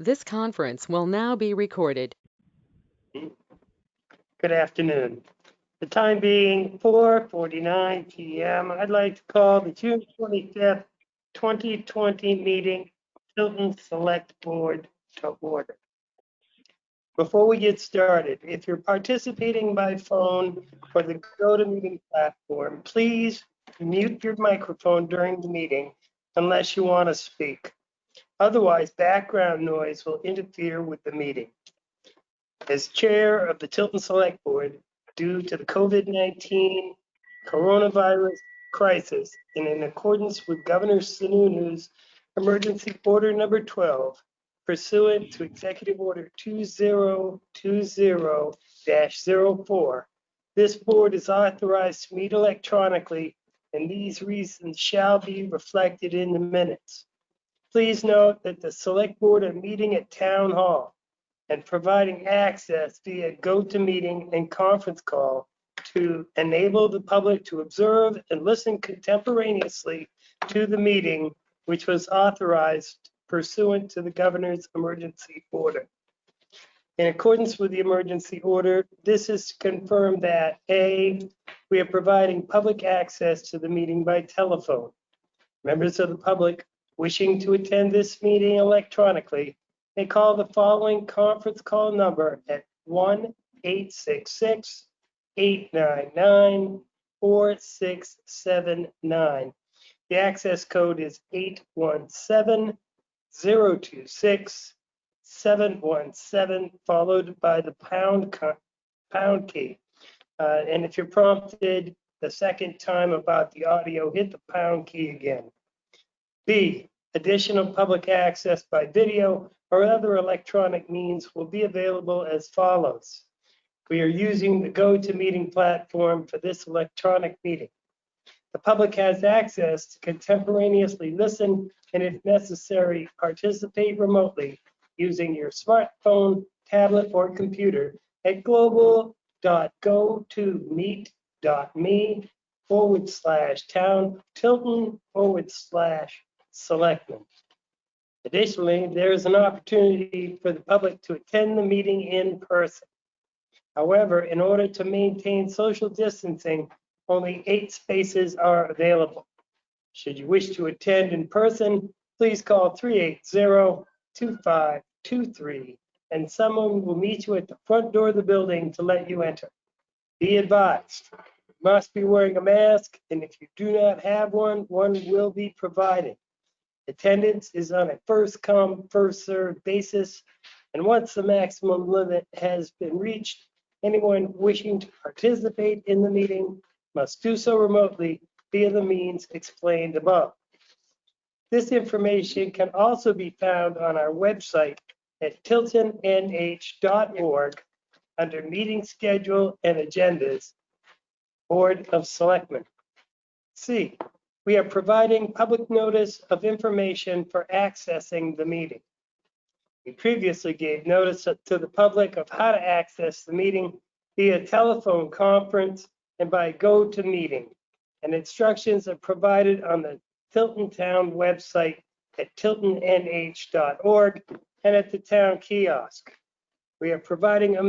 This conference will now be recorded. Good afternoon. The time being 4:49 p.m. I'd like to call the June 25th, 2020 meeting, Tilton Select Board to order. Before we get started, if you're participating by phone or the GoToMeeting platform, please mute your microphone during the meeting unless you want to speak. Otherwise, background noise will interfere with the meeting. As chair of the Tilton Select Board, due to the COVID-19 coronavirus crisis and in accordance with Governor Sununu's Emergency Order Number 12, pursuant to Executive Order 2020-04, this board is authorized to meet electronically, and these reasons shall be reflected in the minutes. Please note that the Select Board are meeting at Town Hall and providing access via GoToMeeting and conference call to enable the public to observe and listen contemporaneously to the meeting, which was authorized pursuant to the governor's emergency order. In accordance with the emergency order, this is to confirm that A, we are providing public access to the meeting by telephone. Members of the public wishing to attend this meeting electronically may call the following conference call number at 1-866-899-4679. The access code is 817-026-717, followed by the pound key. And if you're prompted the second time about the audio, hit the pound key again. B, additional public access by video or other electronic means will be available as follows. We are using the GoToMeeting platform for this electronic meeting. The public has access to contemporaneously listen and, if necessary, participate remotely using your smartphone, tablet, or computer at global.gotomeet.me/town-tilton/selectmen. Additionally, there is an opportunity for the public to attend the meeting in person. However, in order to maintain social distancing, only 8 spaces are available. Should you wish to attend in person, please call 380-2523 and someone will meet you at the front door of the building to let you enter. Be advised, you must be wearing a mask, and if you do not have one will be provided. Attendance is on a first-come, first-served basis, and once the maximum limit has been reached, anyone wishing to participate in the meeting must do so remotely via the means explained above. This information can also be found on our website at tiltonnh.org under Meeting Schedule and Agendas, Board of Selectmen. C, we are providing public notice of information for accessing the meeting. We previously gave notice to the public of how to access the meeting via telephone conference and by GoToMeeting, and instructions are provided on the Tilton Town website at tiltonnh.org and at the town kiosk. We are providing a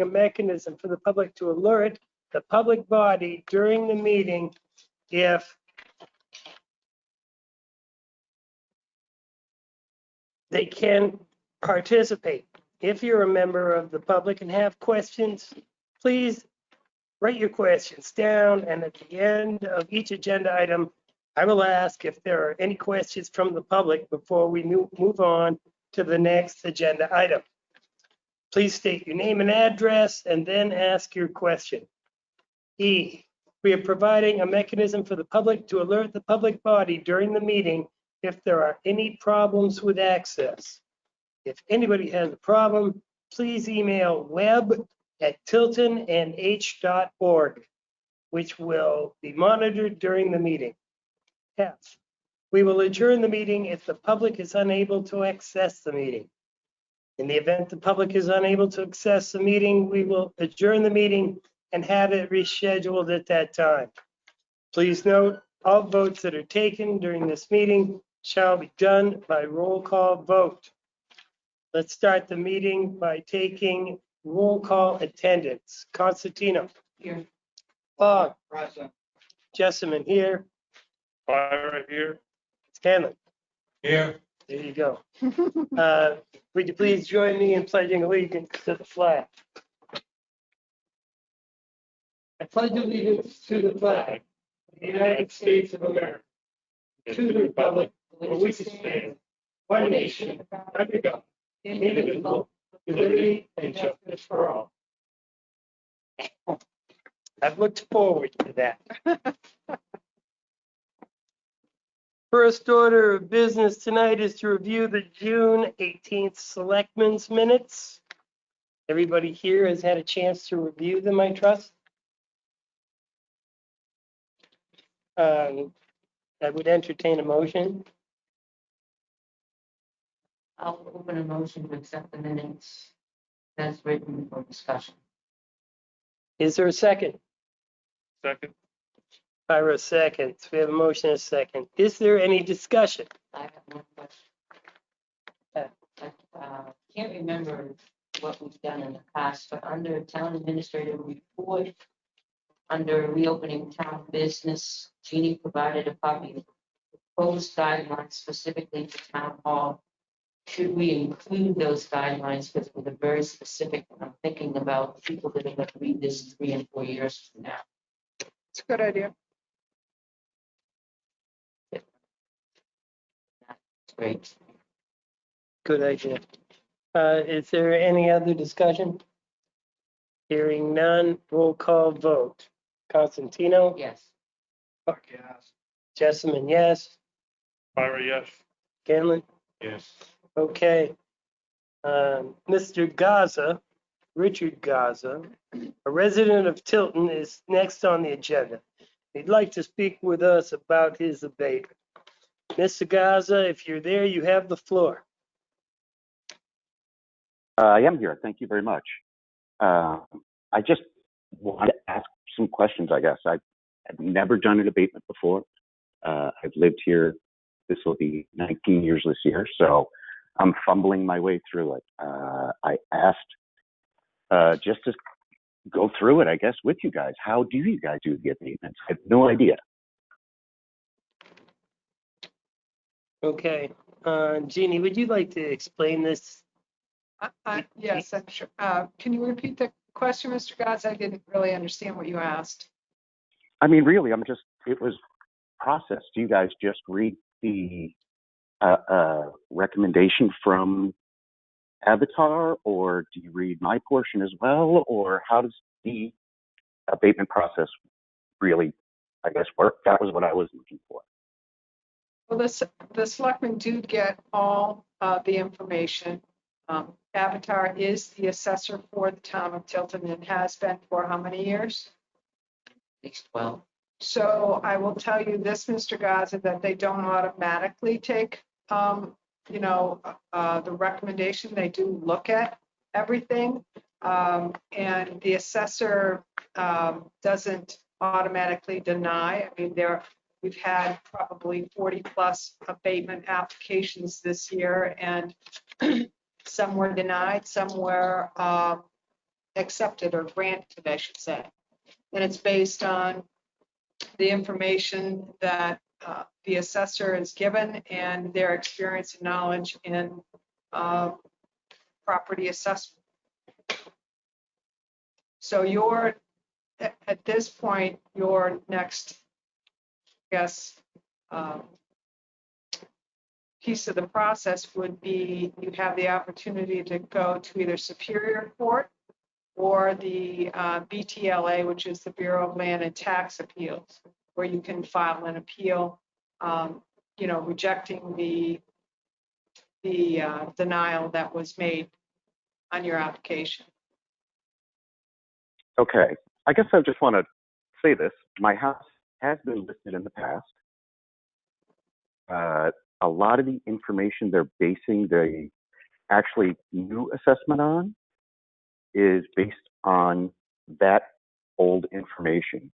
mechanism for the public to alert the public body during the meeting if they can participate. If you're a member of the public and have questions, please write your questions down, and at the end of each agenda item, I will ask if there are any questions from the public before we move on to the next agenda item. Please state your name and address and then ask your question. E, we are providing a mechanism for the public to alert the public body during the meeting if there are any problems with access. If anybody has a problem, please email web@tiltonnh.org, which will be monitored during the meeting. F, we will adjourn the meeting if the public is unable to access the meeting. In the event the public is unable to access the meeting, we will adjourn the meeting and have it rescheduled at that time. Please note, all votes that are taken during this meeting shall be done by roll call vote. Let's start the meeting by taking roll call attendance. Constantino. Here. Bob. Present. Jessamine here. Fire here. Scanlon. Here. There you go. Would you please join me in pledging allegiance to the flag? I pledge allegiance to the flag of the United States of America, to the republic for which it stands, one nation, under God, indivisible, with liberty and justice for all. I've looked forward to that. First order of business tonight is to review the June 18th Selectmen's minutes. Everybody here has had a chance to review them, I trust. I would entertain a motion. I'll open a motion to accept the minutes as written for discussion. Is there a second? Second. Ira seconds. We have a motion and a second. Is there any discussion? I have one question. Yeah. I can't remember what we've done in the past, but under town administrative report, under reopening town business, Jeannie provided a copy of proposed guidelines specifically for town hall. Should we include those guidelines because they're very specific? I'm thinking about people that are going to read this 3 and 4 years from now. It's a good idea. It's great. Good idea. Is there any other discussion? Hearing none, roll call vote. Constantino? Yes. Yes. Jessamine, yes. Fire yes. Scanlon? Yes. Okay. Mr. Gaza, Richard Gaza, a resident of Tilton, is next on the agenda. He'd like to speak with us about his abatement. Mr. Gaza, if you're there, you have the floor. I am here. Thank you very much. I just wanted to ask some questions, I guess. I've never done an abatement before. I've lived here. This will be 19 years this year, so I'm fumbling my way through it. I asked just to go through it, I guess, with you guys. How do you guys do the abatements? I have no idea. Okay. Jeannie, would you like to explain this? Yes, I'm sure. Can you repeat the question, Mr. Gotts? I didn't really understand what you asked. I mean, really, it was processed. Do you guys just read the recommendation from Avatar, or do you read my portion as well, or how does the abatement process really, I guess, work? That was what I was looking for. Well, the selectmen do get all the information. Avatar is the assessor for the town of Tilton and has been for how many years? At least 12. So I will tell you this, Mr. Gaza, that they don't automatically take, the recommendation. They do look at everything. And the assessor doesn't automatically deny. I mean, we've had probably 40 plus abatement applications this year, and some were denied, some were accepted or granted, I should say. And it's based on the information that the assessor is given and their experience and knowledge in property assessment. So at this point, your next, I guess, piece of the process would be you have the opportunity to go to either Superior Court or the BTLA, which is the Bureau of Land and Tax Appeals, where you can file an appeal, rejecting the denial that was made on your application. Okay. I guess I just want to say this. My house has been listed in the past. A lot of the information they're basing the actually new assessment on is based on that old information.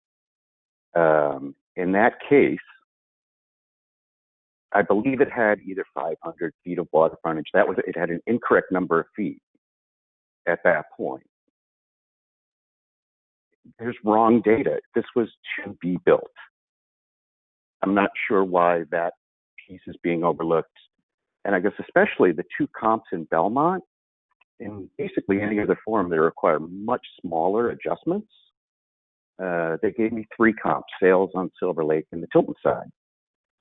In that case, I believe it had either 500 feet of water frontage. It had an incorrect number of feet at that point. There's wrong data. This was to be built. I'm not sure why that piece is being overlooked. And I guess especially the two comps in Belmont, in basically any other form, they require much smaller adjustments. They gave me 3 comps, sales on Silver Lake and the Tilton side,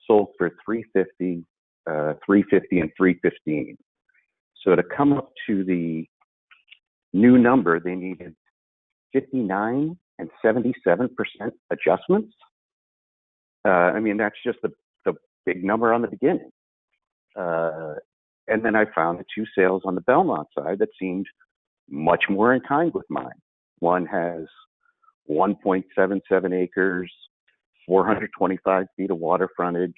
sold for $350, $350, and $315. So to come up to the new number, they needed 59 and 77% adjustments. I mean, that's just the big number on the beginning. And then I found the 2 sales on the Belmont side that seemed much more in kind with mine. One has 1.77 acres, 425 feet of water frontage.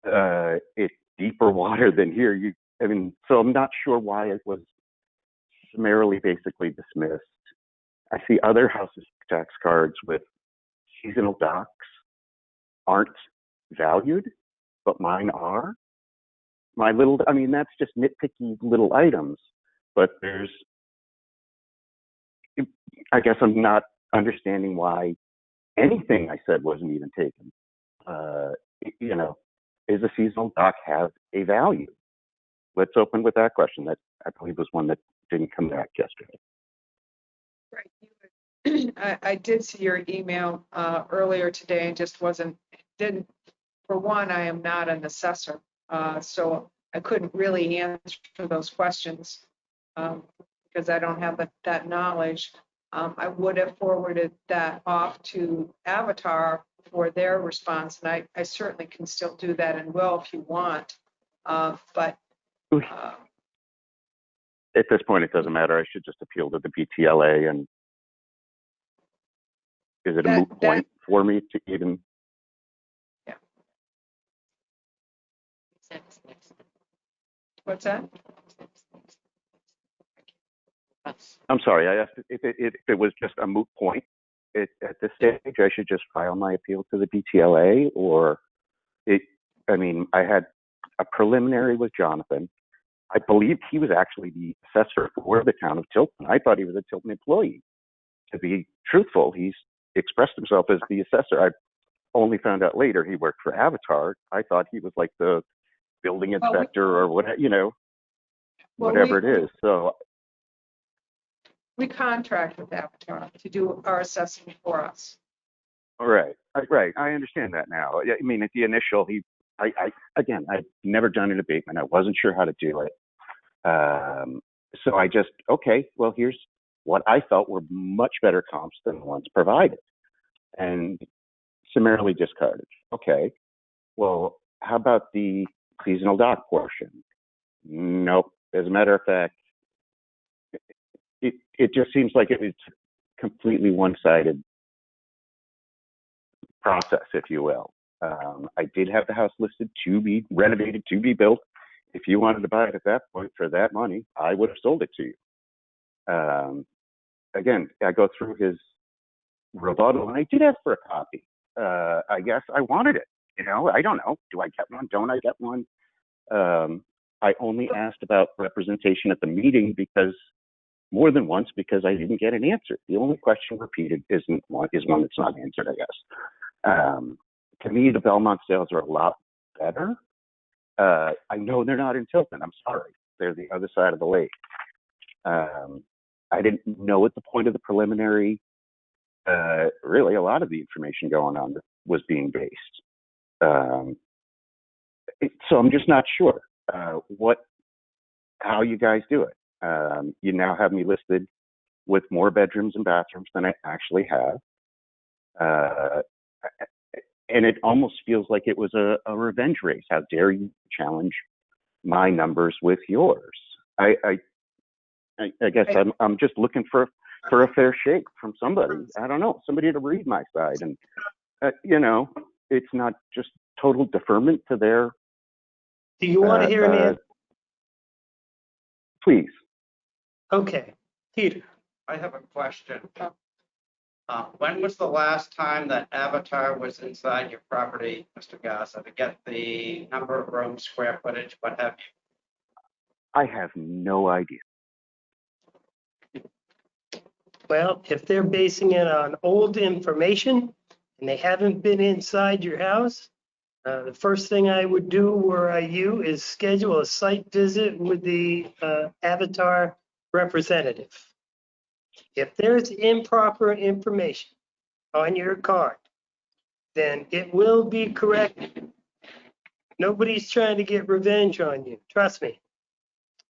It's deeper water than here. So I'm not sure why it was summarily basically dismissed. I see other houses tax cards with seasonal docks aren't valued, but mine are. That's just nitpicky little items, but I guess I'm not understanding why anything I said wasn't even taken. Is a seasonal dock have a value? Let's open with that question. That I believe was one that didn't come back yesterday. Right. I did see your email earlier today and just didn't, for one, I am not an assessor. So I couldn't really answer those questions because I don't have that knowledge. I would have forwarded that off to Avatar for their response, and I certainly can still do that and will if you want. But at this point, it doesn't matter. I should just appeal to the BTLA. And is it a moot point for me to even? Yeah. What's that? I'm sorry. I asked if it was just a moot point at this stage. I should just file my appeal to the BTLA, or I had a preliminary with Jonathan. I believed he was actually the assessor for the town of Tilton. I thought he was a Tilton employee. To be truthful, he's expressed himself as the assessor. I only found out later he worked for Avatar. I thought he was like the building inspector or whatever, whatever it is. So we contract with Avatar to do our assessment for us. All right. Right. I understand that now. I mean, at the initial, I'd never done an abatement. I wasn't sure how to do it. So I just, okay, well, here's what I felt were much better comps than the ones provided, and summarily discarded. Okay, well, how about the seasonal dock portion? Nope. As a matter of fact, it just seems like it was completely one-sided process, if you will. I did have the house listed to be renovated, to be built. If you wanted to buy it at that point for that money, I would have sold it to you. Again, I go through his rebuttal, and I did ask for a copy. I guess I wanted it. I don't know. Do I get one? Don't I get one? I only asked about representation at the meeting more than once because I didn't get an answer. The only question repeated is one that's not answered, I guess. To me, the Belmont sales are a lot better. I know they're not in Tilton. I'm sorry. They're the other side of the lake. I didn't know at the point of the preliminary, really a lot of the information going on was being based. So I'm just not sure how you guys do it. You now have me listed with more bedrooms and bathrooms than I actually have. And it almost feels like it was a revenge race. How dare you challenge my numbers with yours? I guess I'm just looking for a fair shake from somebody. I don't know, somebody to read my side, and it's not just total deferment to their. Do you want to hear an answer? Please. Okay, Peter. I have a question. When was the last time that Avatar was inside your property, Mr. Gaza, to get the number of rooms, square footage, what have you? I have no idea. Well, if they're basing it on old information and they haven't been inside your house, the first thing I would do were I you is schedule a site visit with the Avatar representative. If there's improper information on your card, then it will be corrected. Nobody's trying to get revenge on you, trust me.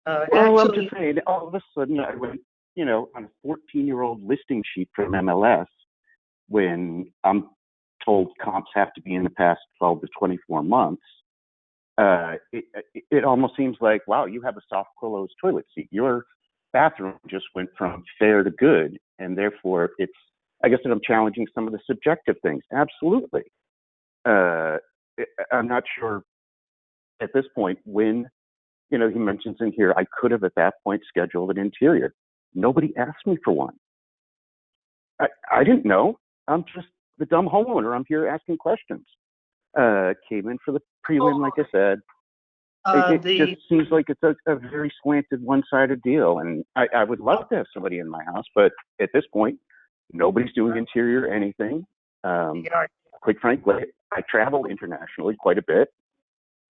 Well, I'm just saying, all of a sudden I went, on a 14-year-old listing sheet from MLS when I'm told comps have to be in the past 12 to 24 months. It almost seems like, wow, you have a soft closed toilet seat. Your bathroom just went from fair to good, and therefore I guess that I'm challenging some of the subjective things. Absolutely. I'm not sure at this point when, he mentions in here, I could have at that point scheduled an interior. Nobody asked me for one. I didn't know. I'm just the dumb homeowner. I'm here asking questions. Came in for the prelim, like I said. It just seems like it's a very slanted, one-sided deal. And I would love to have somebody in my house, but at this point, nobody's doing interior anything. Quite frankly, I travel internationally quite a bit,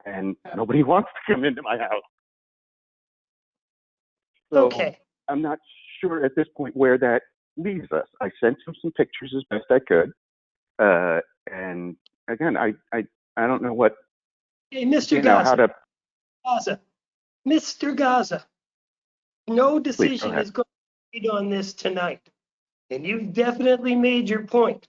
and nobody wants to come into my house. So Okay. I'm not sure at this point where that leaves us. I sent him some pictures as best I could. And again, I don't know what, Hey, Mr. Gaza. how to. Gaza. Mr. Gaza, no Please, go decision ahead. is going to be made on this tonight. And you've definitely made your point.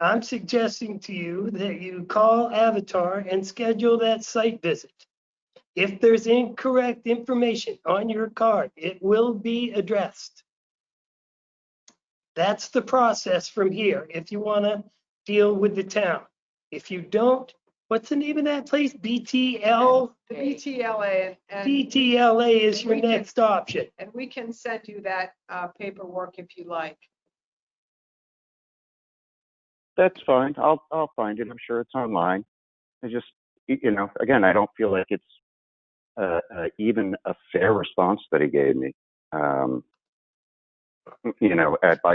I'm suggesting to you that you call Avatar and schedule that site visit. If there's incorrect information on your card, it will be addressed. That's the process from here if you want to deal with the town. If you don't, what's the name of that place? BTL? The BTLA and. BTLA is your next option. And we can send you that paperwork if you like. That's fine. I'll find it. I'm sure it's online. I just, again, I don't feel like it's even a fair response that he gave me. By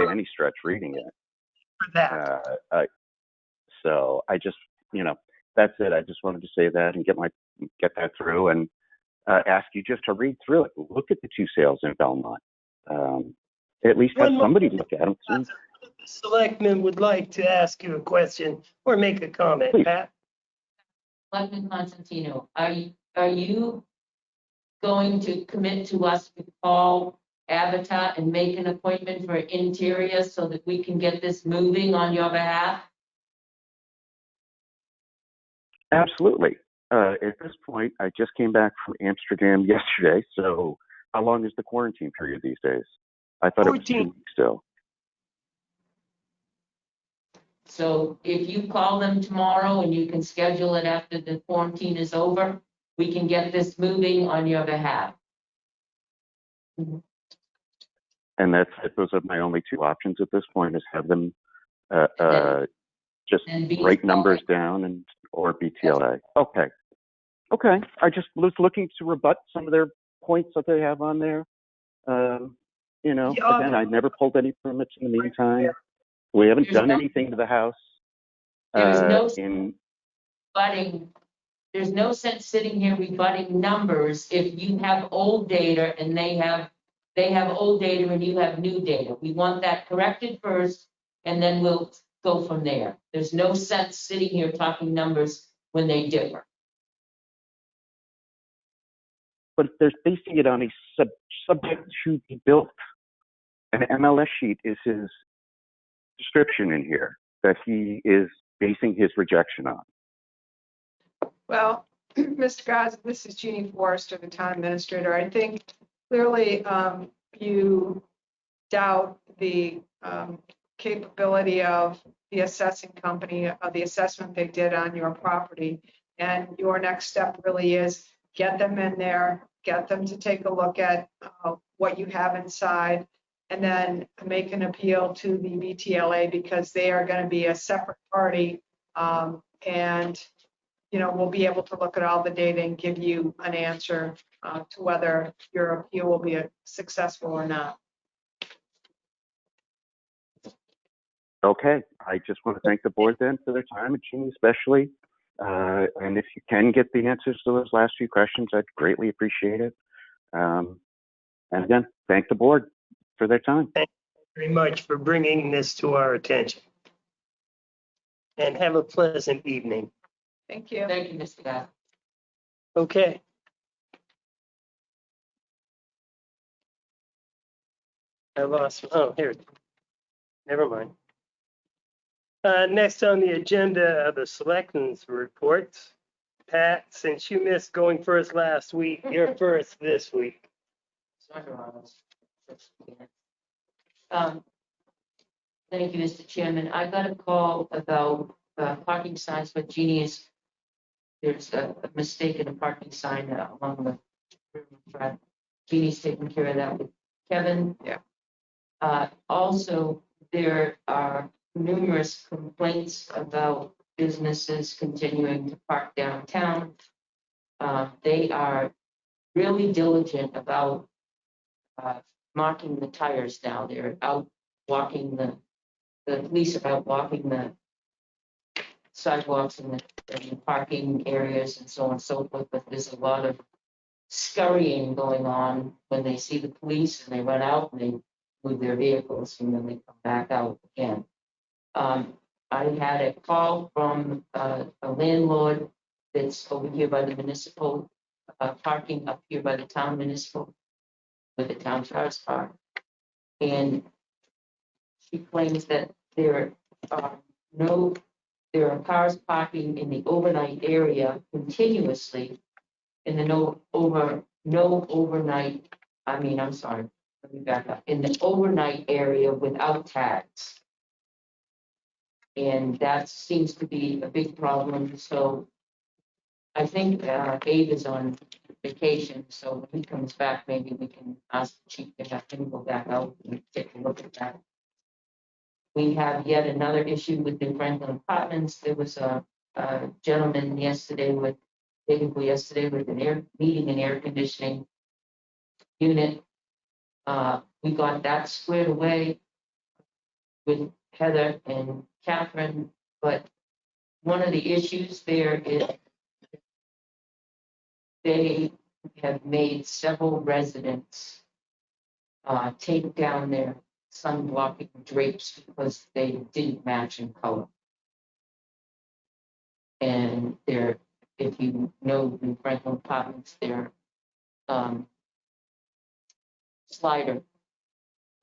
any stretch reading it. For that. So I just, that's it. I just wanted to say that and get that through and ask you just to read through it. Look at the two sales in Belmont. At least have somebody look at them. The Selectmen would like to ask you a question or make a comment, Please. Pat. Selectman Constantino, are you going to commit to us to call Avatar and make an appointment for interior so that we can get this moving on your behalf? Absolutely. At this point, I just came back from Amsterdam yesterday. So how long is the quarantine period these days? I thought 14. It was 2 weeks still. So if you call them tomorrow and you can schedule it after the quarantine is over, we can get this moving on your behalf. And those are my only two options at this point, is have them just write numbers down or BTLA. Okay. I just was looking to rebut some of their points that they have on there. Again, I never pulled any permits in the meantime. We haven't done anything to the house. There's no sense sitting here rebutting numbers if you have old data and they have old data and you have new data. We want that corrected first, and then we'll go from there. There's no sense sitting here talking numbers when they differ. But they're basing it on a subject to be built. An MLS sheet is his description in here that he is basing his rejection on. Well, Mr. Gaza, this is Jeannie Forrester, the town administrator. I think clearly you doubt the capability of the assessing company, of the assessment they did on your property. And your next step really is get them in there, get them to take a look at what you have inside, and then make an appeal to the VTLA because they are going to be a separate party. And, you know, we'll be able to look at all the data and give you an answer to whether your appeal will be successful or not. Okay, I just want to thank the board then for their time, and Jeannie especially. And if you can get the answers to those last few questions, I'd greatly appreciate it. And again, thank the board for their time. Thank you very much for bringing this to our attention. And have a pleasant evening. Thank you. Thank you, Mr. Guy. Okay. I lost, oh, here. Never mind. Next on the agenda are the selectmen's reports. Pat, since you missed going first last week, you're first this week. Thank you, Mr. Chairman. I got a call about parking signs for Genius. There's a mistake in a parking sign along the river front. Jeannie's taking care of that with Kevin. Yeah. Also, there are numerous complaints about businesses continuing to park downtown. They are really diligent about marking the tires down. They're out walking the police are out walking the sidewalks and the parking areas and so on and so forth, but there's a lot of scurrying going on when they see the police and they run out and they move their vehicles and then they come back out again. I had a call from a landlord that's over here by the municipal parking up here by the town municipal with the town cars park. And she claims that there are cars parking in the overnight area continuously in the no overnight, let me back up, in the overnight area without tags. And that seems to be a big problem. So I think Abe is on vacation. So when he comes back, maybe we can ask the chief to have him go back out and take a look at that. We have yet another issue with the Franklin Apartments. There was a gentleman yesterday with an meeting and air conditioning unit. We got that squared away with Heather and Catherine, but one of the issues there is they have made several residents take down their sunblocking drapes because they didn't match in color. And they're, if you know in Franklin Apartments, they're slider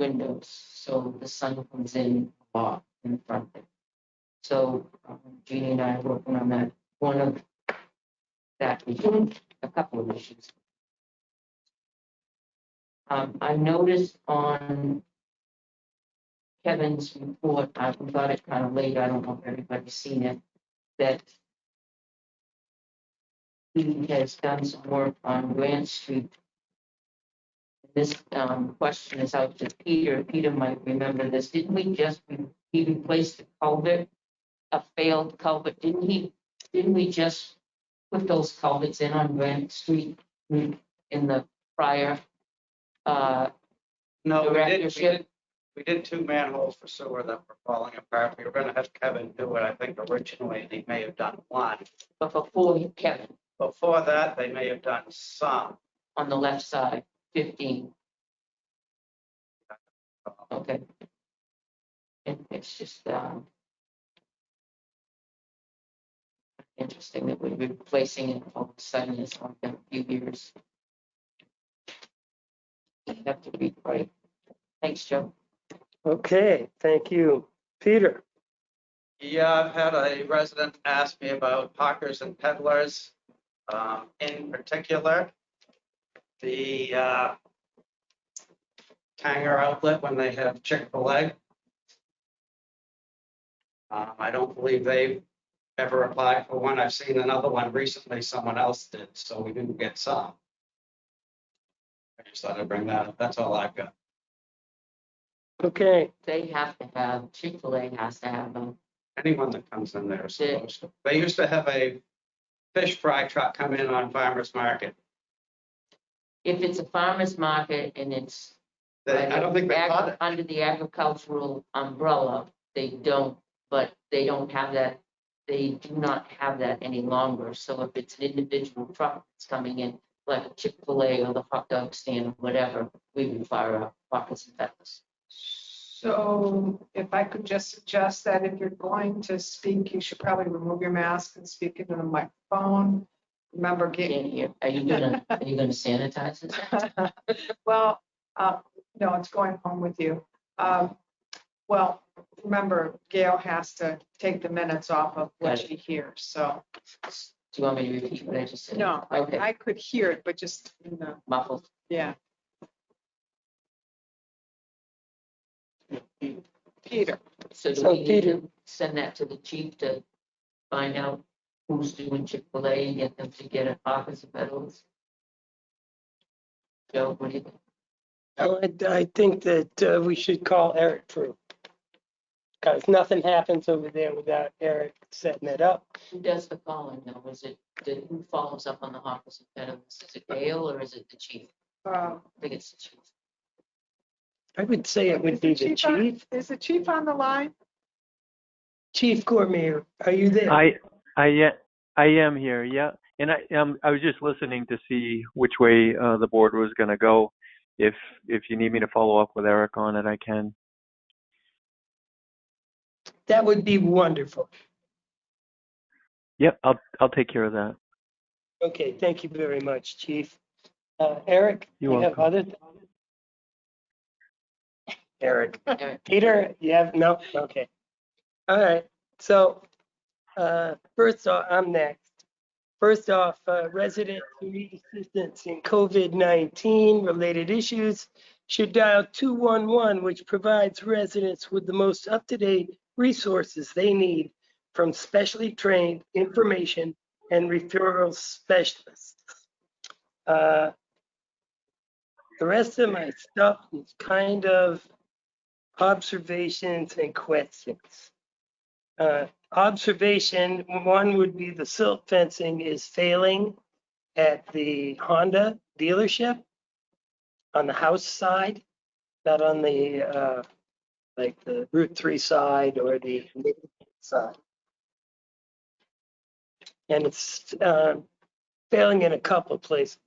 windows, so the sun comes in a lot in front of it. So Jeannie and I are working on that. One of that issue, a couple of issues. I noticed on Kevin's report, I got it kind of late, I don't know if everybody's seen it, that he has done some work on Grant Street. This question is out to Peter. Peter might remember this. Didn't he replaced the culvert, a failed culvert? Didn't we just put those culverts in on Grant Street in the prior No, directorship? we did 2 manholes for sewer that were falling apart. We were gonna have Kevin do it, I think originally, and he may have done 1. But before Kevin, Before that, they may have done some. on the left side, 15. Okay. And it's just interesting that we're replacing it all of a sudden. It's like a few years. You have to read right. Thanks, Joe. Okay, thank you. Peter, Yeah, I've had a resident ask me about hawkers and peddlers. In particular, the Tanger outlet when they have Chick-fil-A. I don't believe they've ever applied for one. I've seen another one recently, someone else did, so we didn't get some. I just thought I'd bring that up. That's all I've got. Okay, They have to have, Chick-fil-A has to have them. Anyone that comes in there is supposed to. They used to have a fish fry truck come in on farmer's market. If it's a farmer's market and it's I don't think they caught it. under the agricultural umbrella, they don't, but they don't have that. They do not have that any longer. So if it's an individual truck that's coming in, like a Chick-fil-A or the hot dog stand or whatever, we would fire up pockets and peppers. So if I could just suggest that if you're going to speak, you should probably remove your mask and speak into the microphone. Remember, Can't hear. Are you gonna sanitize it? well, no, it's going home with you. Well, remember, Gail has to take the minutes off of what she hears, so. Do you want me to repeat what I just said? No, Okay. I could hear it, but just, Muffled. yeah. Peter. So do So, we need Peter- to send that to the chief to find out who's doing Chick-fil-A and get them to get a pockets of pedals? Joe, what do you think? I think that we should call Eric through. Because nothing happens over there without Eric setting it up. Who does the calling though? Who follows up on the pockets of pedals? Is it Gail or is it the chief? I think it's the chief. I would say it would be the chief. Is the chief on the line? Chief Cormier, are you there? I am here, yeah. And I was just listening to see which way the board was going to go. If you need me to follow up with Eric on it, I can. That would be wonderful. Yep, I'll take care of that. Okay, thank you very much, Chief. Eric, You're you have welcome. other? Eric. Eric. Peter, you have, no? Okay. All right, so first off, I'm next. First off, resident who need assistance in COVID-19 related issues should dial 211, which provides residents with the most up-to-date resources they need from specially trained information and referral specialists. The rest of my stuff is kind of observations and questions. Observation one would be the silt fencing is failing at the Honda dealership on the house side, not on the like the Route 3 side or the side. And it's failing in a couple of places.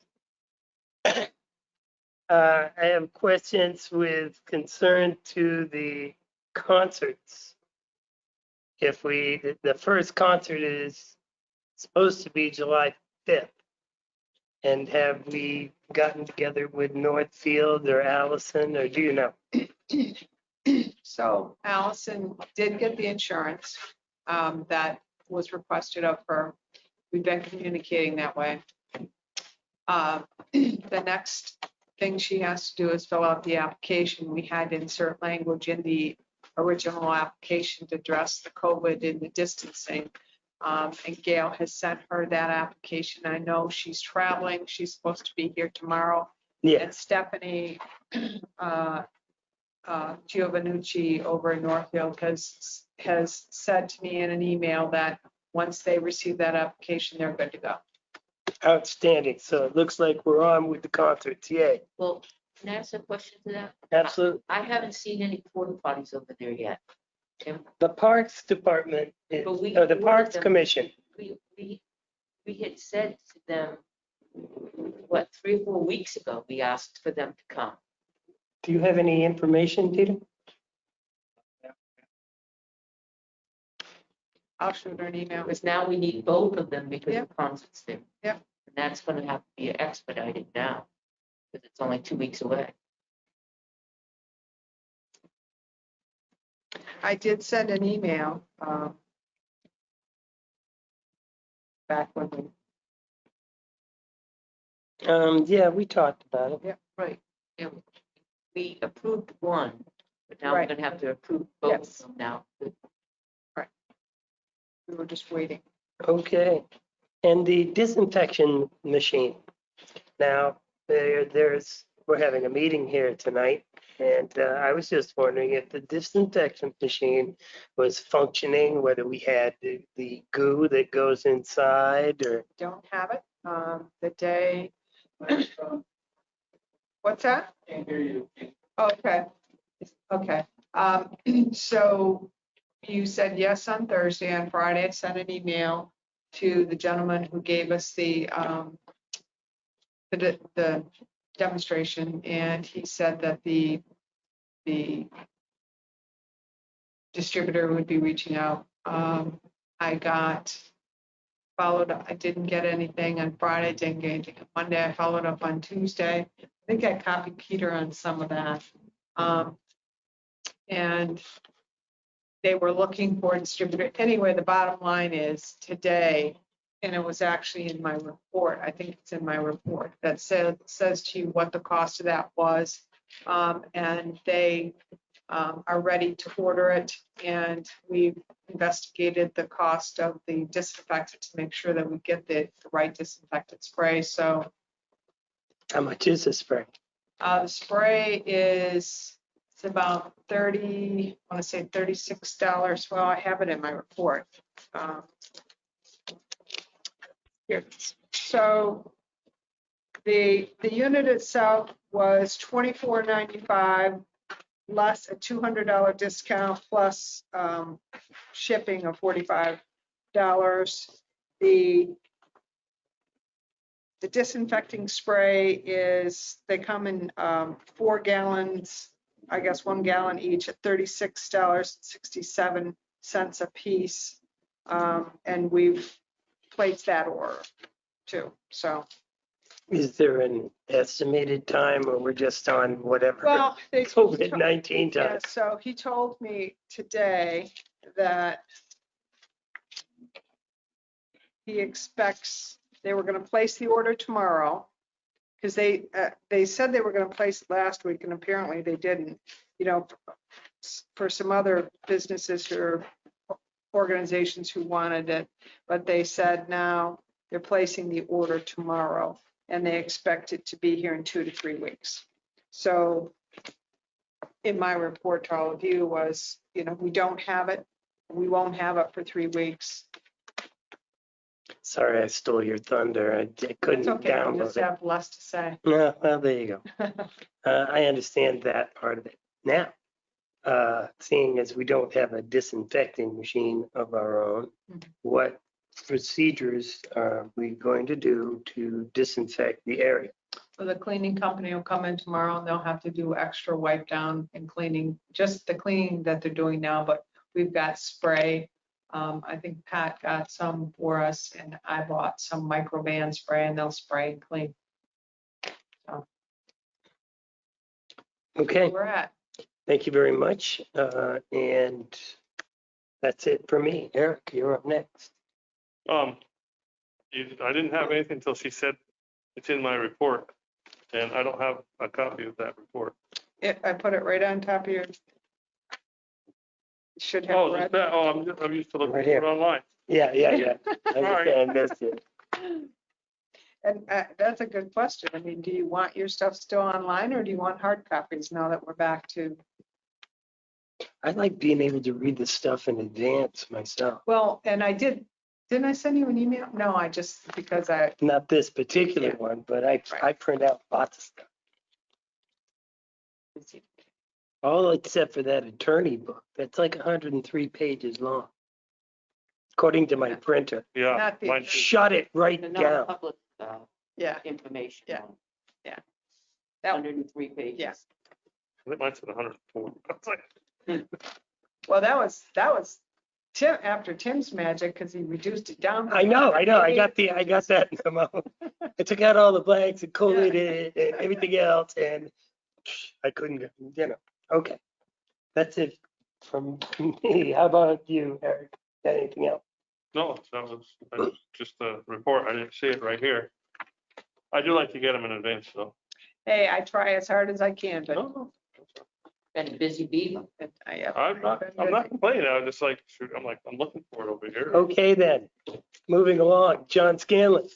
I have questions with concern to the concerts. If the first concert is supposed to be July 5th. And have we gotten together with Northfield or Allison, or do you know? So Allison did get the insurance that was requested of her. We've been communicating that way. The next thing she has to do is fill out the application. We had to insert language in the original application to address the COVID and the distancing. And Gail has sent her that application. I know she's traveling. She's supposed to be here tomorrow. Yeah, And Stephanie Giovannucci over in Northfield has said to me in an email that once they receive that application, they're good to go. outstanding. So it looks like we're on with the concerts. Yay. Well, can I ask a question to that? Absolutely. I haven't seen any porta potties over there yet. Tim, The Parks Department, is, But we the ordered Parks them. Commission. we had said to them, what, 3 or 4 weeks ago, we asked for them to come. Do you have any information, Peter? I'll shoot her an email. Because now we need both of them because Yep. the concert's there. Yep. And that's gonna have to be expedited now, because it's only 2 weeks away. I did send an email back when we, Yeah, we talked about it. Right. Yeah, we approved one, but now we're Right. gonna have to approve both of Yes. them now. we were just waiting. Okay. And the disinfection machine. Now, there's we're having a meeting here tonight, and I was just wondering if the disinfection machine was functioning, whether we had the goo that goes inside or. Don't have it. The day. What's that? Can't hear you. Okay. Okay. So you said yes on Thursday. On Friday, I sent an email to the gentleman who gave us the demonstration, and he said that the distributor would be reaching out. I followed up. I didn't get anything on Friday, didn't get anything on Monday. I followed up on Tuesday. I think I copied Peter on some of that. And they were looking for a distributor. Anyway, the bottom line is today, and it was actually in my report, I think it's in my report, that says to you what the cost of that was. And they are ready to order it. And we've investigated the cost of the disinfectant to make sure that we get the right disinfectant spray. So How much is the spray? the spray is, it's about 30, I want to say $36. Well, I have it in my report. Here. So the unit itself was $24.95 less a $200 discount plus shipping of $45. The disinfecting spray is, they come in 4 gallons, I guess 1 gallon each at $36.67 a piece. And we've placed that order too. So. Is there an estimated time, or we're just on whatever Well, COVID-19 time? yeah, so he told me today that he expects they were going to place the order tomorrow, because they said they were going to place it last week, and apparently they didn't. You know, for some other businesses or organizations who wanted it, but they said now they're placing the order tomorrow, and they expect it to be here in 2 to 3 weeks. So in my report to all of you was, you know, we don't have it. We won't have it for 3 weeks. Sorry, I stole your thunder. I couldn't It's okay. I download just it. have less to say. No, well, there you go. I understand that part of it. Now, seeing as we don't have a disinfecting machine of our own, what procedures are we going to do to disinfect the area? So the cleaning company will come in tomorrow, and they'll have to do extra wipe down and cleaning, just the cleaning that they're doing now, but we've got spray. I think Pat got some for us, and I bought some Microban spray, and they'll spray and clean. So Okay, where we're at. thank you very much. And that's it for me. Eric, you're up next. I didn't have anything until she said it's in my report, and I don't have a copy of that report. I put it right on top of your. Should have Oh, read. I'm used to looking Right for here. it online. Yeah. I missed it. And that's a good question. I mean, do you want your stuff still online, or do you want hard copies now that we're back to? I like being able to read the stuff in advance myself. Well, and didn't I send you an email? No, I just, because Not this particular Yeah. one, but I Right. print out lots of stuff. All except for that attorney book. That's like 103 pages long. According to my printer. Yeah, Not the- mine too. Shut it right The down. non-public yeah, information. Yeah. one, that, 103 pages. Yeah. I think mine said 104. I was like, well, that was Tim, after Tim's magic, because he reduced it down. I know. I got that memo. I took out all the blanks and collated it and everything else, and I couldn't get, okay. That's it from me. How about you, Eric? Got anything else? no, that was just the report. I didn't see it right here. I do like to get them in advance, though. Hey, I try as hard as I can, but No, Been a busy beaver. I'm not complaining. I'm just like, shoot, I'm looking for it over here. Okay, then. Moving along. John Scanlon.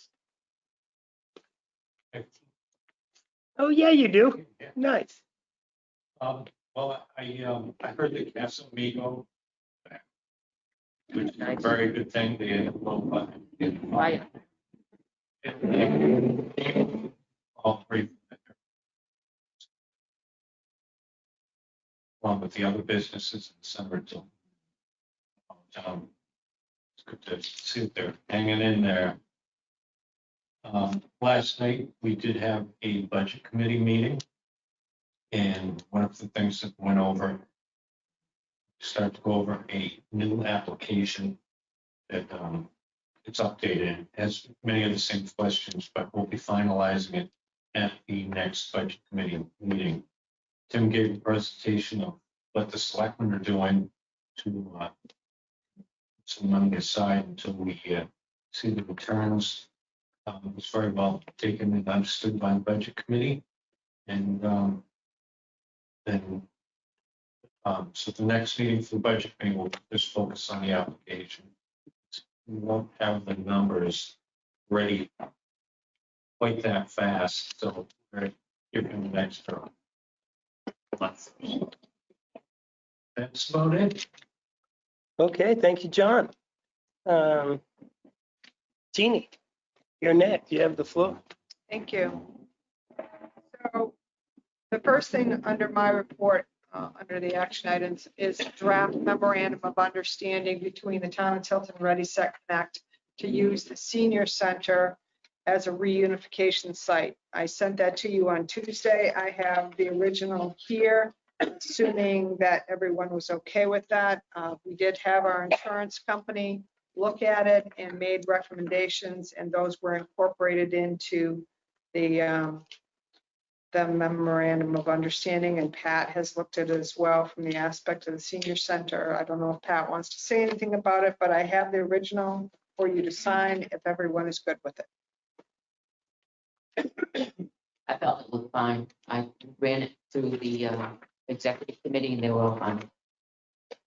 Oh, yeah, you do. Yeah. Nice. Well, I heard the Castle Meeting, which is a very good thing. They Right. all three, along with the other businesses in Somerville. It's good to see that they're hanging in there. Last night, we did have a budget committee meeting. And one of the things that went over, start to go over a new application that it's updated, has many of the same questions, but we'll be finalizing it at the next budget committee meeting. Tim gave a presentation of what the selectmen are doing to some money aside until we see the returns. It was very well taken and understood by the budget committee. And then, so the next meeting for the budget committee will just focus on the application. We won't have the numbers ready quite that fast, so we're giving an extra month. That's about it. Okay, thank you, John. Jeannie, you're next. You have the floor. Thank you. So the first thing under my report, under the action items, is draft memorandum of understanding between the town of Tilton and Ready Set Connect to use the senior center as a reunification site. I sent that to you on Tuesday. I have the original here, assuming that everyone was okay with that. We did have our insurance company look at it and made recommendations, and those were incorporated into the memorandum of understanding, and Pat has looked at it as well from the aspect of the senior center. I don't know if Pat wants to say anything about it, but I have the original for you to sign if everyone is good with it. I felt it looked fine. I ran it through the executive committee and they were all fine.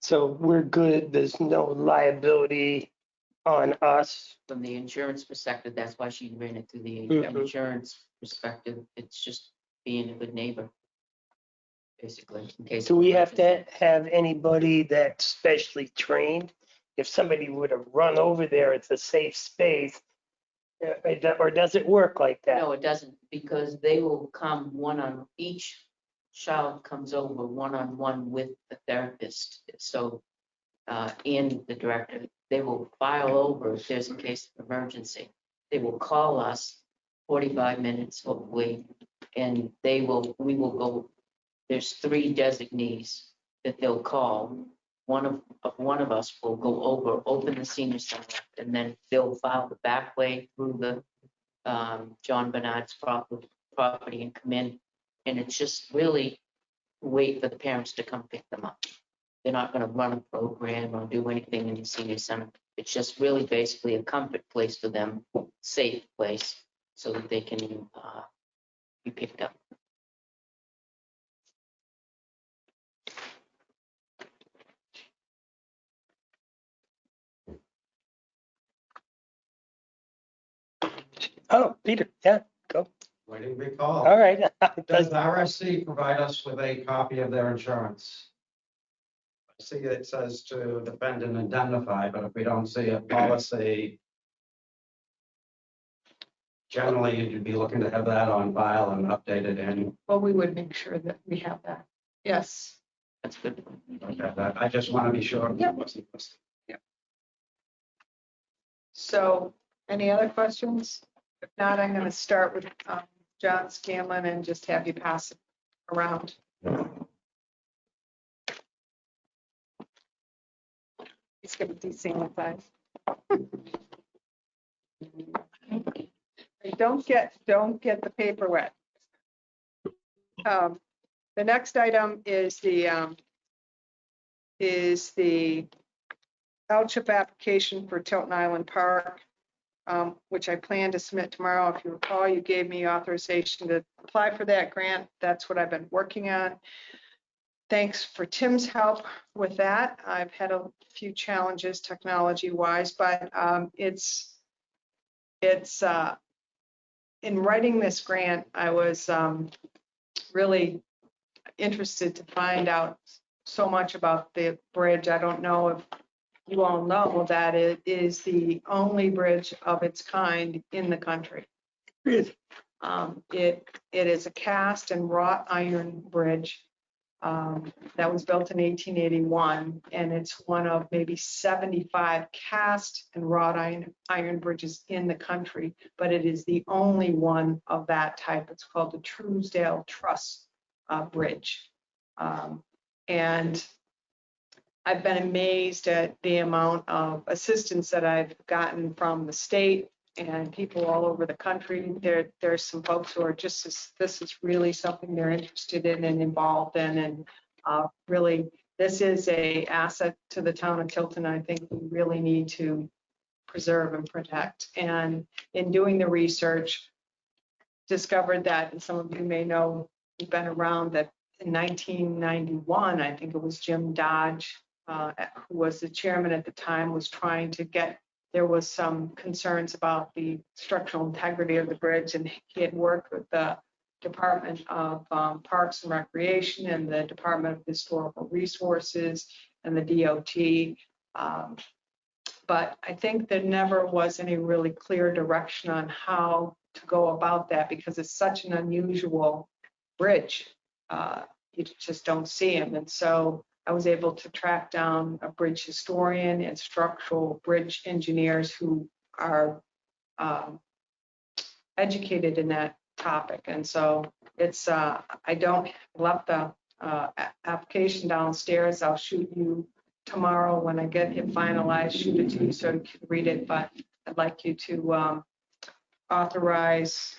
So we're good. There's no liability on us. From the insurance perspective, that's why she ran it through the Mhm. insurance perspective. It's just being a good neighbor, basically, in case. Do of we have to emergency. have anybody that's specially trained? If somebody were to run over there, it's a safe space. Or does it work like that? No, it doesn't, because they will come each child comes over one-on-one with the therapist. So, and the director, they will file over if there's a case of emergency. They will call us 45 minutes, hopefully, and we will go, there's 3 designees that they'll call. One of us will go over, open the senior center, and then they'll file the back way through the John Bernard's property and come in. And it's just really wait for the parents to come pick them up. They're not going to run a program or do anything in the senior center. It's just really basically a comfort place for them, safe place, so that they can be picked up. Oh, Peter, yeah, go. Why didn't we call? All right. Does RSC provide us with a copy of their insurance? I see it says to defend and indemnify, but if we don't see a policy, generally you'd be looking to have that on file and updated in. Well, we would make sure that we have that. Yes. That's good. I just want to be sure. Yep. Yep. So any other questions? If not, I'm going to start with John Scanlon and just have you pass it around. He's going to desanitize. Don't get the paper wet. The next item is the LCHIP application for Tilton Island Park, which I plan to submit tomorrow. If you recall, you gave me authorization to apply for that grant. That's what I've been working on. Thanks for Tim's help with that. I've had a few challenges technology-wise, but it's in writing this grant, I was really interested to find out so much about the bridge. I don't know if you all know that it is the only bridge of its kind in the country. Really? It is a cast and wrought iron bridge that was built in 1881, and it's one of maybe 75 cast and wrought iron bridges in the country, but it is the only one of that type. It's called the Truesdale Truss Bridge. And I've been amazed at the amount of assistance that I've gotten from the state and people all over the country. There's some folks who are just this is really something they're interested in and involved in, and really this is a asset to the town of Tilton. I think we really need to preserve and protect. And in doing the research, discovered that, and some of you may know, you've been around, that in 1991, I think it was Jim Dodge, who was the chairman at the time, was trying to get, there was some concerns about the structural integrity of the bridge, and he had worked with the Department of Parks and Recreation and the Department of Historical Resources and the DOT. But I think there never was any really clear direction on how to go about that, because it's such an unusual bridge. You just don't see them. And so I was able to track down a bridge historian and structural bridge engineers who are educated in that topic. And so it's, I don't left the application downstairs. I'll shoot you tomorrow when I get it finalized, shoot it to you so you can read it. But I'd like you to authorize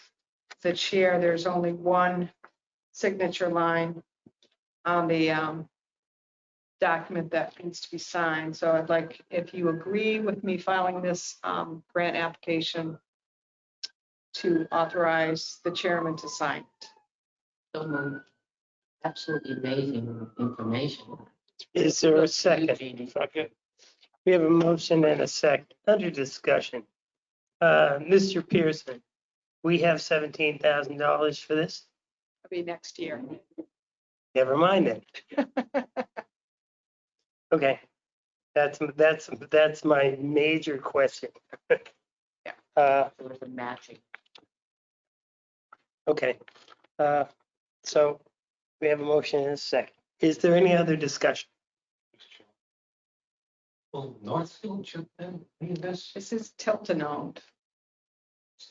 the chair. There's only one signature line on the document that needs to be signed. So I'd like, if you agree with me filing this grant application, to authorize the chairman to sign it. So moved. Absolutely amazing information. Is there a second? Second. We have a motion and a second under discussion. Mr. Pearson, we have $17,000 for this? It'll be next year. Never mind then. Okay, that's my major question. Yeah. There was a matching. Okay, so we have a motion and a second. Is there any other discussion? Well, Northfield should then be this. This is Tilton owned.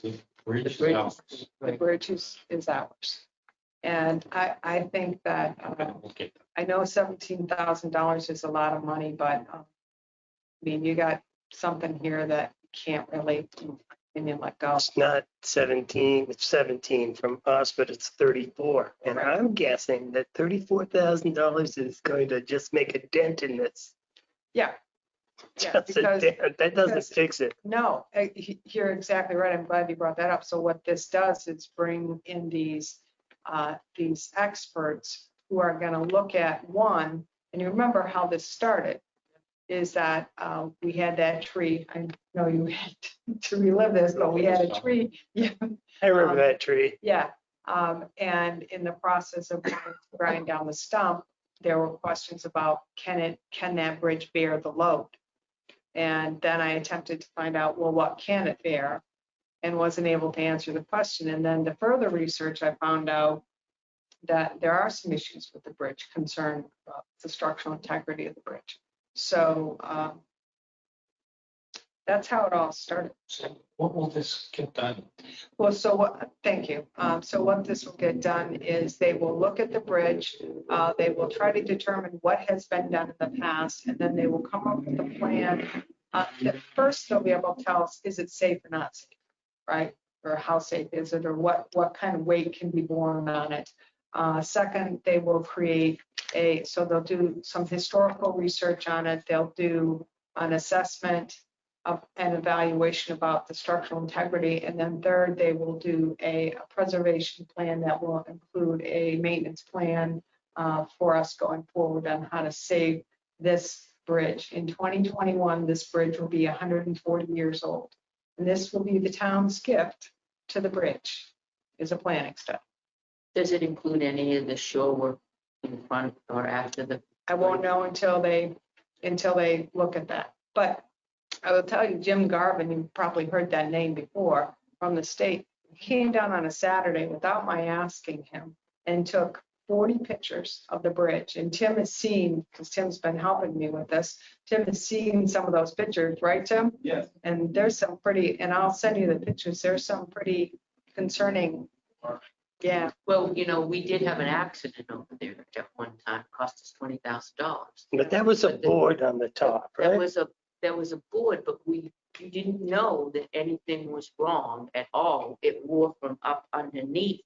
The bridge is bridge ours. The bridge is ours. And I think that, Okay. I know $17,000 is a lot of money, but I mean, you got something here that can't really, and you let go. It's not 17, it's 17 from us, but it's 34. And I'm guessing that $34,000 is going to just make a dent in this. Yeah. Yeah, Just a because dent. That doesn't because- fix it. No, you're exactly right. I'm glad you brought that up. So what this does is bring in these experts who are going to look at one, and you remember how this started, is that we had that tree. I know you had to relive this, but we had a tree. Yeah. I remember that tree. Yeah. And in the process of grinding down the stump, there were questions about can that bridge bear the load? And then I attempted to find out, well, what can it bear? And wasn't able to answer the question. And then the further research, I found out that there are some issues with the bridge, concern about the structural integrity of the bridge. So that's how it all started. So what will this get done? Well, thank you. So what this will get done is they will look at the bridge. They will try to determine what has been done in the past, and then they will come up with a plan. At first, they'll be able to tell us, is it safe or not safe, right? Or how safe is it, or what kind of weight can be borne on it. Second, they will create so they'll do some historical research on it. They'll do an assessment of an evaluation about the structural integrity. And then third, they will do a preservation plan that will include a maintenance plan for us going forward on how to save this bridge. In 2021, this bridge will be 140 years old. And this will be the town's gift to the bridge is a planning study. Does it include any of the shore work in front or after the? I won't know until they look at that. But I will tell you, Jim Garvin, you've probably heard that name before, from the state, he came down on a Saturday without my asking him and took 40 pictures of the bridge. And Tim has seen, because Tim's been helping me with this, Tim has seen some of those pictures, right, Tim? Yes. And there's some pretty, and I'll send you the pictures, there's some pretty concerning. Yeah, Well, you know, we did have an accident over there at one time, cost us $20,000. But that was a But the- board on the top, There right? was a board, but you didn't know that anything was wrong at all. It wore from up underneath,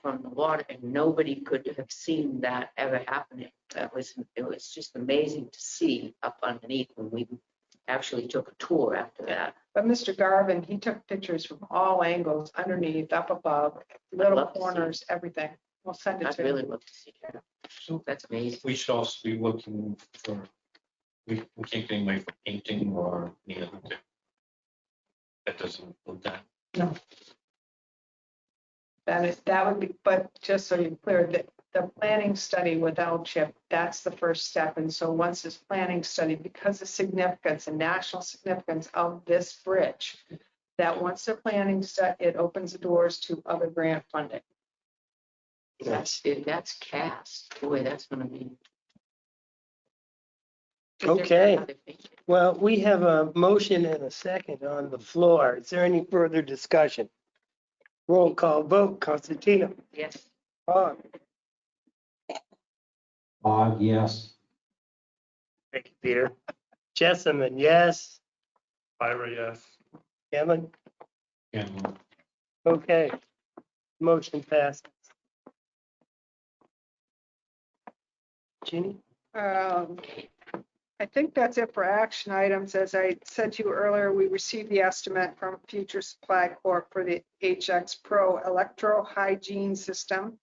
from the water, and nobody could have seen that ever happening. It was just amazing to see up underneath when we actually took a tour after that. but Mr. Garvin, he took pictures from all angles, underneath, up above, little love to see corners, everything. We'll send it I'd to really you. love to see that. That's amazing. We should also be looking for, we can't get anybody for painting or any other thing. That doesn't include that. That would be, but just so you're clear, the planning study with LCHIP, that's the first step. And so once this planning study, because of significance and national significance of this bridge, that once the planning study, it opens the doors to other grant funding. That's cast. Boy, that's gonna be. Okay. Well, we have a motion and a second on the floor. Is there any further discussion? Roll call vote, Constantino. Yes. Hog. Yes. Thank you, Peter. Jessamine, yes. Ira, yes. Kevin? And Okay. Motion passes. Jeannie? I think that's it for action items. As I said to you earlier, we received the estimate from Future Supply Corp for the HX Pro Electro Hygiene System.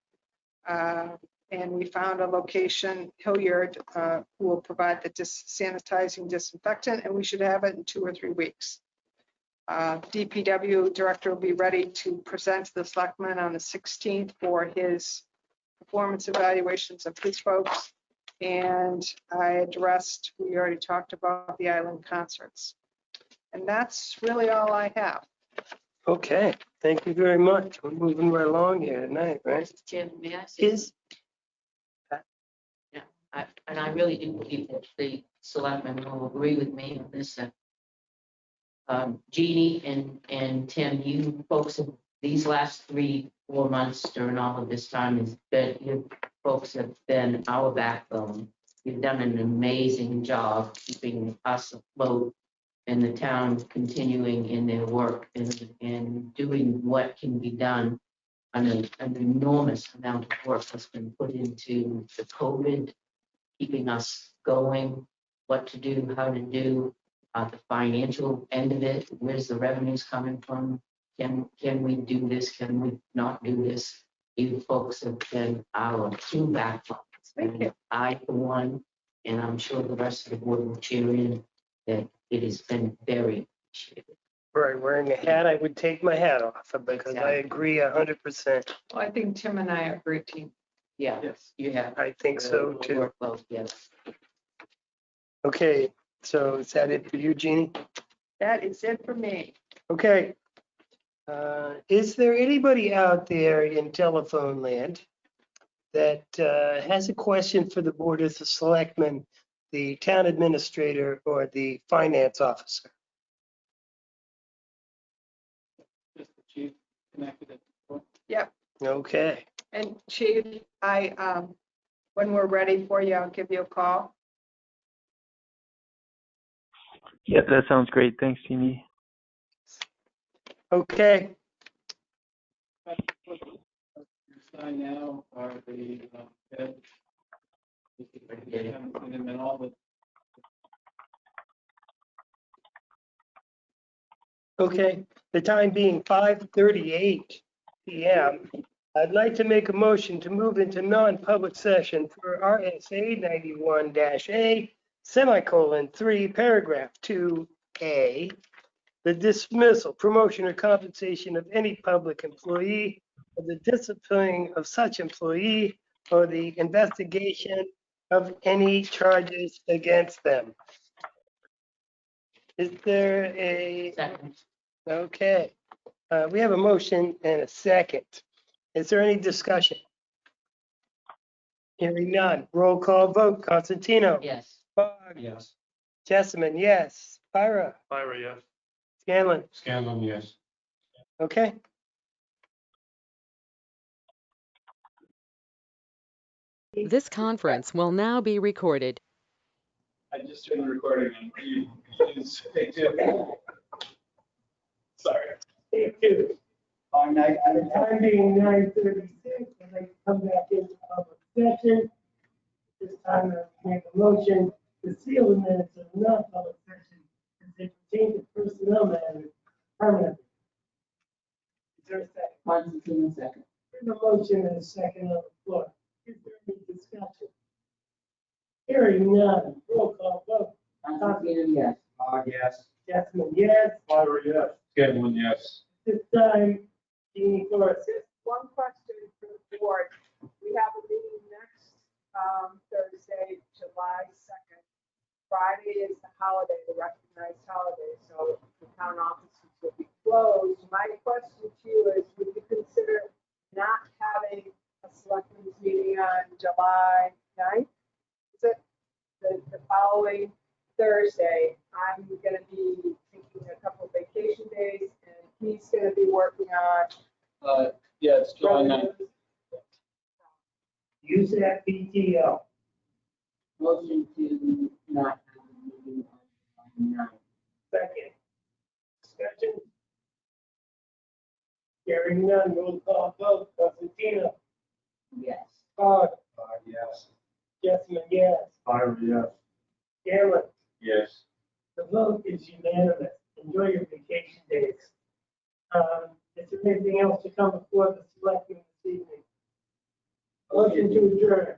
And we found a location, Hilliard, who will provide the sanitizing disinfectant, and we should have it in 2 or 3 weeks. DPW director will be ready to present to the selectmen on the 16th for his performance evaluations of his folks. And we already talked about the island concerts. And that's really all I have. Okay, thank you very much. We're moving right along here tonight, right? Mr. Chairman, may I say? Is, I really do believe that the selectmen will agree with me on this. Jeannie and Tim, you folks, these last 3-4 months during all of this time is that you folks have been our backbone. You've done an amazing job keeping us afloat and the town continuing in their work and doing what can be done. An enormous amount of work has been put into the COVID, keeping us going, what to do, how to do, the financial end of it, where's the revenues coming from? Can we do this? Can we not do this? You folks have been our true backbones. Thank you. I, for one, and I'm sure the rest of the board will cheer in, that it has been very appreciated. right, wearing a hat, I would take my hat off because I agree 100%. Well, I think Tim and I are a great team. Yeah, Yes. you have. I think so too. Work well together. Okay, so is that it for you, Jeannie? That is it for me. Okay. Is there anybody out there in telephone land that has a question for the Board of the Selectmen, the town administrator, or the finance officer? Just the chief connected it. Yep. Okay, And Chief, when we're ready for you, I'll give you a call. Yeah, that sounds great. Thanks, Jeannie. okay. Sign now are the bid. And then all the Okay, the time being 5:38 PM, I'd like to make a motion to move into non-public session for RSA 91-A, semicolon 3, paragraph 2A, the dismissal, promotion, or compensation of any public employee, or the disciplining of such employee, or the investigation of any charges against them. Is there a, Second. okay, we have a motion and a second. Is there any discussion? Hearing none. Roll call vote. Constantino. Yes. Bog. Yes. Jessamine, yes. Byra. Byra, yes. Scanlon. Scanlon, yes. Okay. This conference will now be recorded. I just turned the recording on. Take two. Sorry. Take two. On night, The time being 9:36, I'd like to come back into public session. This time I make a motion to seal the minutes of the non-public session as they pertain to personnel matters permanently. Is there a second? Constantine, second. There's a motion and a second on the floor. Is there any discussion? Hearing none. Roll call vote. Constantine, yes. Yes. Jessamine, yes. Byra, yes. Scanlon, yes. This time, Jeannie Flores. Just one question for the board. We have a meeting next Thursday, July 2nd. Friday is the holiday, the recognized holiday, so the town offices will be closed. My question to you is, would you consider not having a selectmen's meeting on July 9th? Is it the following Thursday? I'm gonna be taking a couple of vacation days, and he's gonna be working on Yeah, it's July 9th. Use that PTO. Motion to not have a meeting on 9. Second. Discussion. Hearing none. Roll call vote. Constantino. Yes. Bog. Yes. Jessamine, yes. Byra, yes. Scanlon. Yes. The vote is unanimous. Enjoy your vacation days. Is there anything else to come before the selectmen this evening? Motion to adjourn.